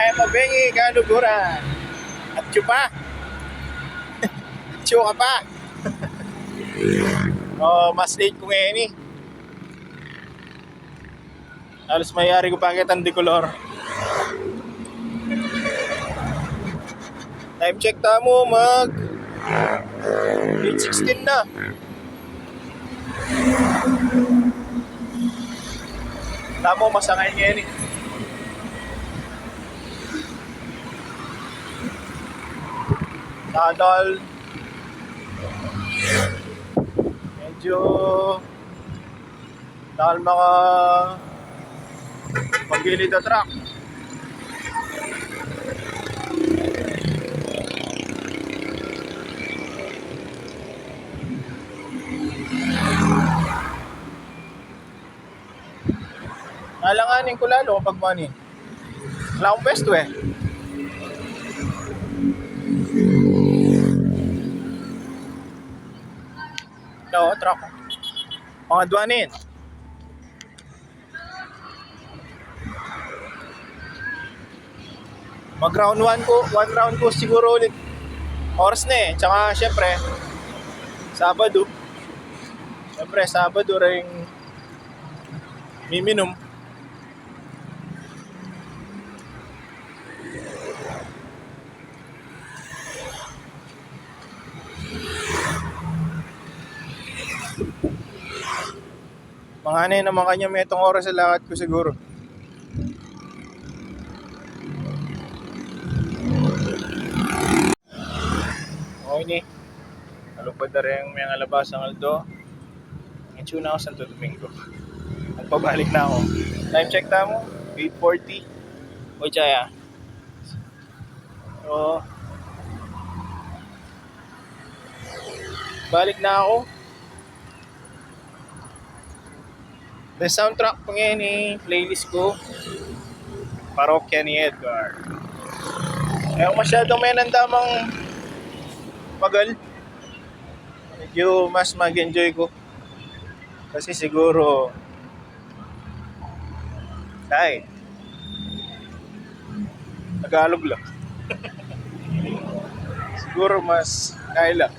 Kaya mabengi, kaluguran. At chupa. Chuka pa. Oh, mas late ko ngayon eh. Halos mayari ko bakit ang decolor. Time check tamo mag 8:16 na. Tamo masangay ngayon eh. Nadal. Medyo dahil mga pagilid na truck. Nalanganin ko lalo kapag money. Wala akong pwesto eh. Oo, truck. Mga duwanin. Mag round 1 ko, 1 round ko siguro ulit. Oras na eh. Tsaka syempre, Sabado. Syempre, Sabado rin miminom. Mga ano yun naman kanya may itong oras sa lakad ko siguro. Okay ni. Alupad na rin may alabas ang Aldo. Ngayon na ako Santo Domingo. Nagpabalik na ako. Time check na mo, 8:40. O Chaya. So, balik na ako. The soundtrack ko ngayon eh, playlist ko. Parokya ni Edgar. Ayaw masyadong may nandamang magal. Medyo mas mag-enjoy ko. Kasi siguro ay Tagalog lang. Siguro mas kaya lang.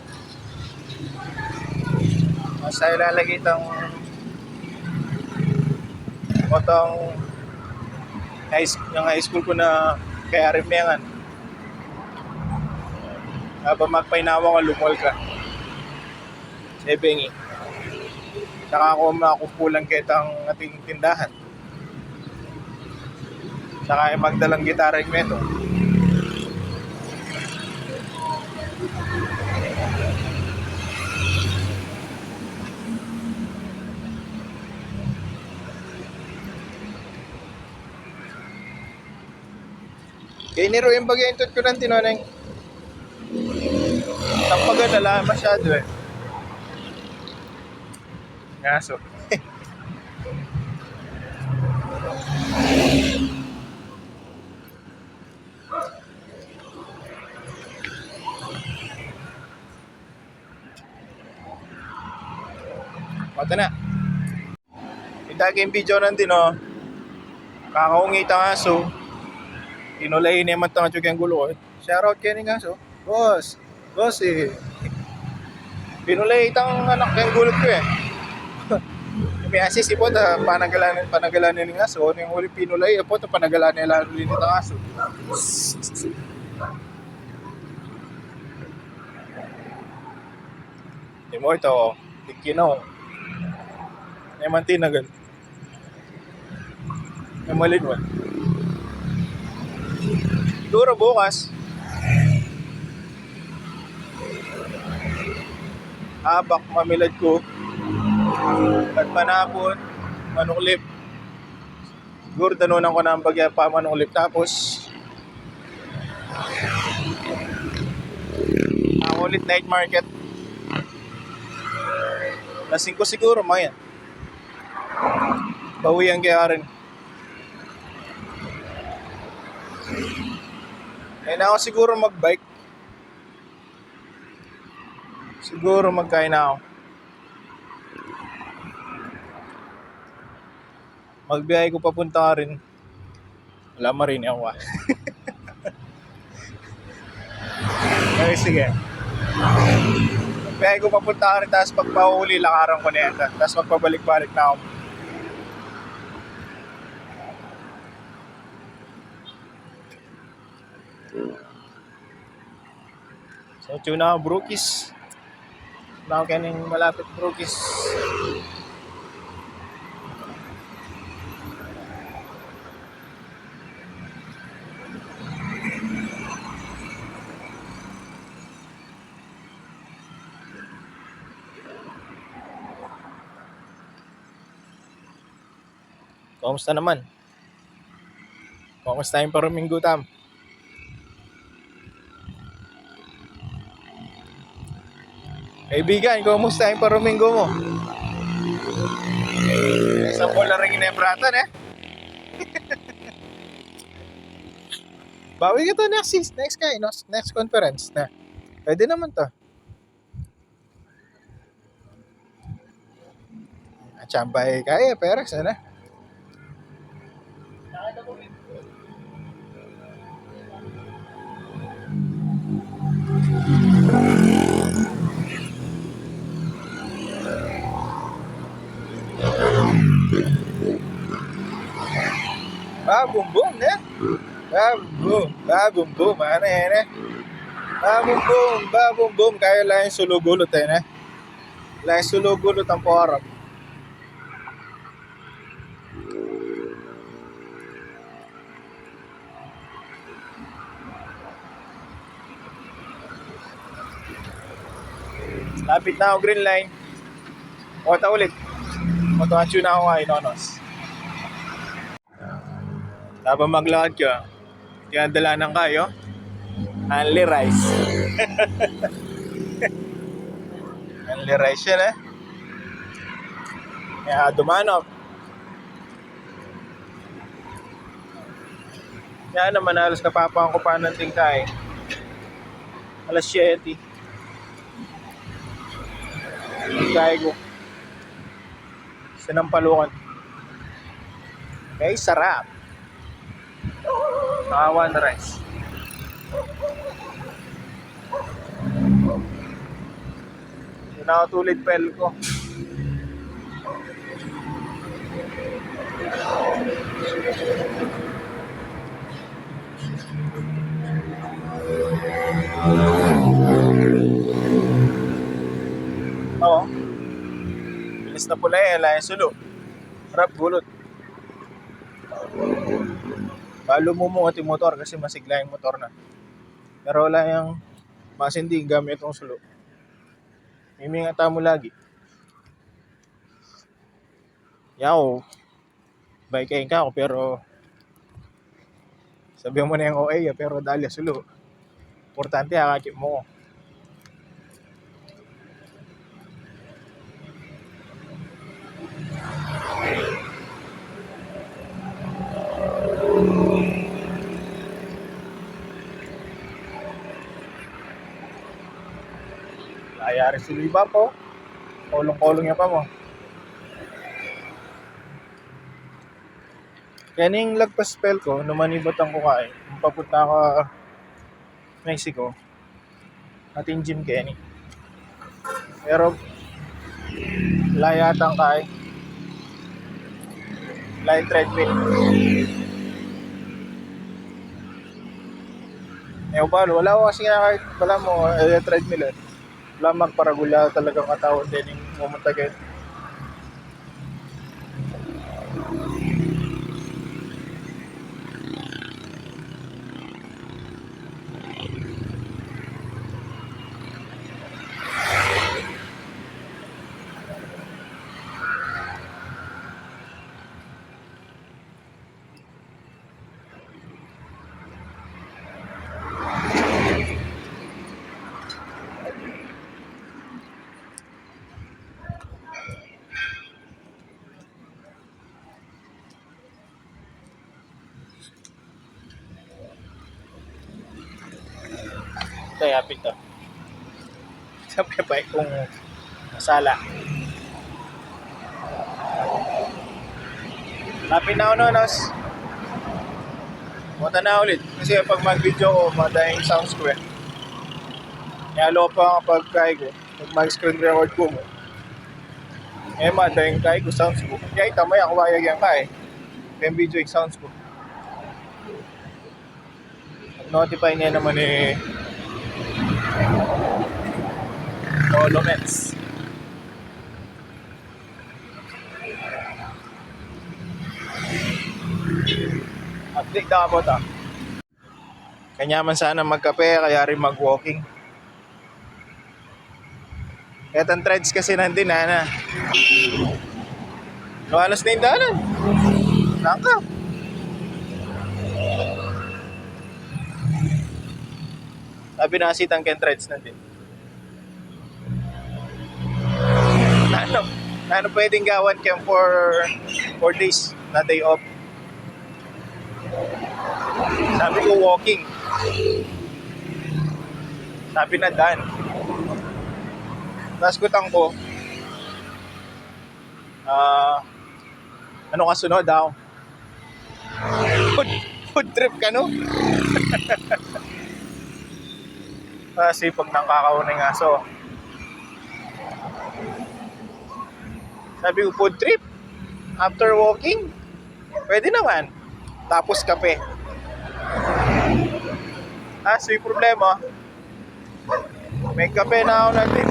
Mas ay lalagay itong motong yung high school ko na kaya rimengan. Habang magpainawa ka, lumol ka. Sebengi. Saka ako makupulang kitang ating tindahan. Saka ay magdalang gitara yung meto. Kaya niro yung bagay ko ng tinoneng. Tampagan na lang masyado eh. Ngaso. Mata na. Itagay yung video nandun oh. Kakaungit ang aso. Tinulay naman ito ang tiyog yung gulo. Shoutout kayo ng aso. Boss. Boss eh. Pinulay itang anak yung gulot ko eh. May asis ipot panagalan ng aso. Yung huli pinulay ipot panagalan nila ulit ng aso. Di mo ito oh. Dikino. May mantinagan. May malinwan. Siguro bukas. Habak mamilad ko. At panapon. Manuklip. Siguro tanunan ko na ang bagya pa manuklip. Tapos ako ulit night market. Lasing ko siguro mga yan. Bawi ang kaya rin. Kaya na ako siguro magbike. Siguro magkain na ako. Magbiyahe ko papunta rin. Wala marin ako ah. Okay, sige. Kaya ko papunta ka rin, tapos pagpahuli, lakaran ko na yan. Tapos magpabalik-balik na ako. So, tuna ako, Brookies. Wala ako kaning malapit, Brookies. Kamusta naman? Kamusta yung Paruminggo, Tam? Kaibigan, kamusta yung Paruminggo mo? Isang bola rin inebratan eh. Bawi ka to next conference na. Pwede naman to. Chambay kaya, Perex, ano? Babumbum, ne? Babumbum, ano yan, eh? Babumbum, kaya lang yung sulugulot, eh, ne? Lang yung sulugulot ang porap. Lapit na ako, green line. Kota ulit. Matuhansyo na ako nga, Inonos. Habang maglakad ka, tinadalanan kayo, only rice. Only rice yan, eh. Kaya dumanok. Yan naman, halos kapapang ko pa ng tingkay. Alas 7. Tingkay ko. Sinampalukan. Okay, sarap. Nakawan na rice. Yun ako tulid pel ko. Oo. Bilis na pula eh, layan sulo. Harap gulot. Balo mo mo yung motor kasi masigla yung motor na. Pero wala yung masindi gamit itong sulo. Mimingata mo lagi. Yaw. Bike ka ako pero sabihan mo na yung OA pero dali sulo. Importante akakip mo. Ayari si Liba po. Kolong-kolong niya pa mo. Kaning lagpas spell ko, numanibatan ko kain. Papunta ako Mexico. Ating gym Kenny. Pero layatang kain. Line treadmill. Wala ko kasi kahit wala mo treadmill eh. Wala magparagula talagang katawan din yung mumutagin. Ito, yapit to. Sabi pa kung masala. Lapit na ako Nonos. Punta na ulit. Kasi pag mag-video ko, madahing sounds ko eh. Nyalo pa ang pagkay ko. Pag mag-screen record ko mo. Dahil kay ko sounds ko. Kaya itamay ako bayag yan kay. Kaya video yung sounds ko. Notify niya naman Holomets. Update na po ta. Kanya man sana magkape, kaya rin mag-walking. Kaya ang threads kasi nandun na. Lumalas na yung daanan. Naka. Sabi na kasi tangken threads nandun. Ano pwedeng gawan kaya for 4 days na day off. Sabi ko walking. Sabi na done. Tapos kutang ko, ano kasunod daw? Food trip ka no? Kasi pag nakakauning aso. Sabi ko food trip? After walking? Pwede naman. Tapos kape. So yung problema, may kape na ako natin.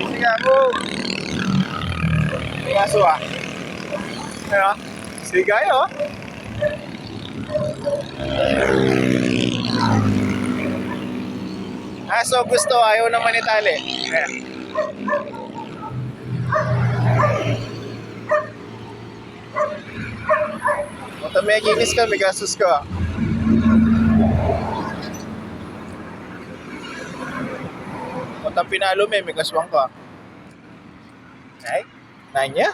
Sige ako. May aso Ano? Sige kayo. So gusto, ayaw naman itali. Ayan. Mata may ginis ka, may gastos ka. Mata pinalo may gaswang ka. Ay, nanya?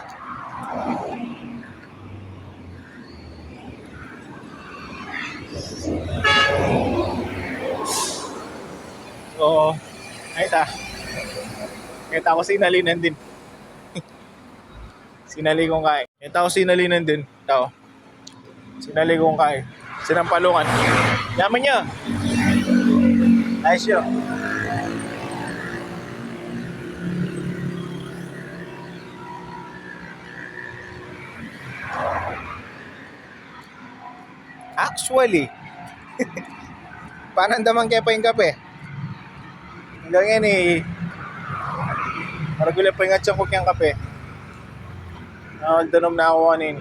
Oo. Ay ta. Kita ko sinalinan din. Sinali kong kay. Kita ko sinalinan din. Tao. Sinali kong kay. Sinampalungan. Yaman niya. Ayos yun. Actually, panandaman kaya pa yung kape. Hanggang yan maragula pa yung atsang kong kape. Danom na ako kanin.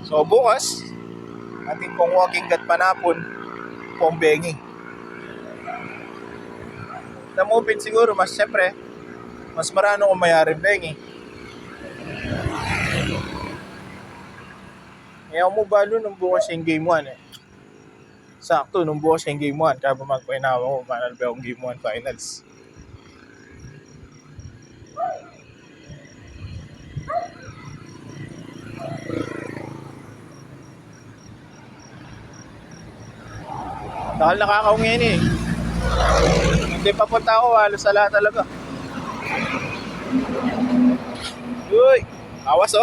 So bukas, ating pong walking gat panapon, pong bengi. Namupin siguro, mas siyempre, mas marano kung mayarin bengi. Kaya mo balo nung bukas yung game 1 Sakto, nung bukas yung game 1, kaya pa magpainawa ko, panal ba yung game 1 finals. Dahil nakakaungin Hindi papunta ako, halos sa lahat talaga. Uy! Awas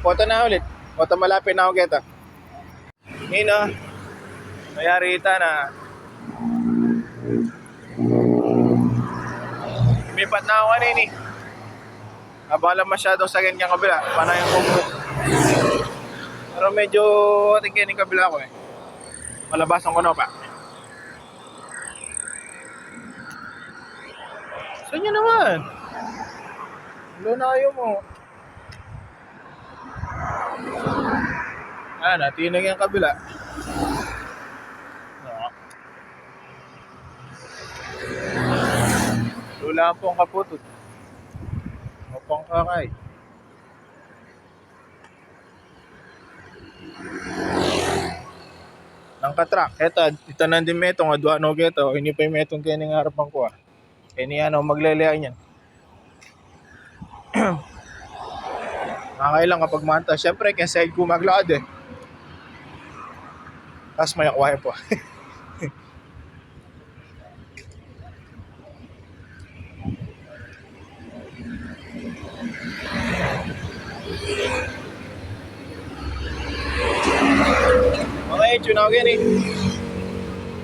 Punta na ulit. Punta malapit na ako kita. Nino, mayari ita na lumipat na ako kanini. Abala masyado sa ganyang kabila. Paano yung kumpro? Pero medyo tingin yung kabila ko Malabasan ko na pa. Saan nyo naman? Wala na kayo mo. Natinag yung kabila. Lula pong kaputot. Opang kakay. Nang katrak. Ito nandun metong. Aduano geto. Hindi pa yung metong kaya ng harapan ko Kaya niya maglelean yan. Nakakailang kapag manta. Siyempre, kaya side ko maglakad Tapos may akwaya po. tune ako yan eh.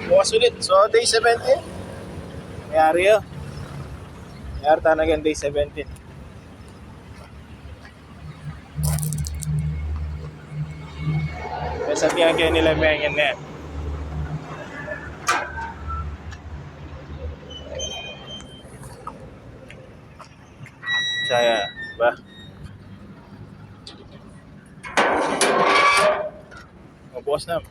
Bukas ulit. So, day 17. Mayari yun. Mayari talaga day 17. Kaya sabihan kayo nila mayangan na yan. Saya, ba? Mabukas na.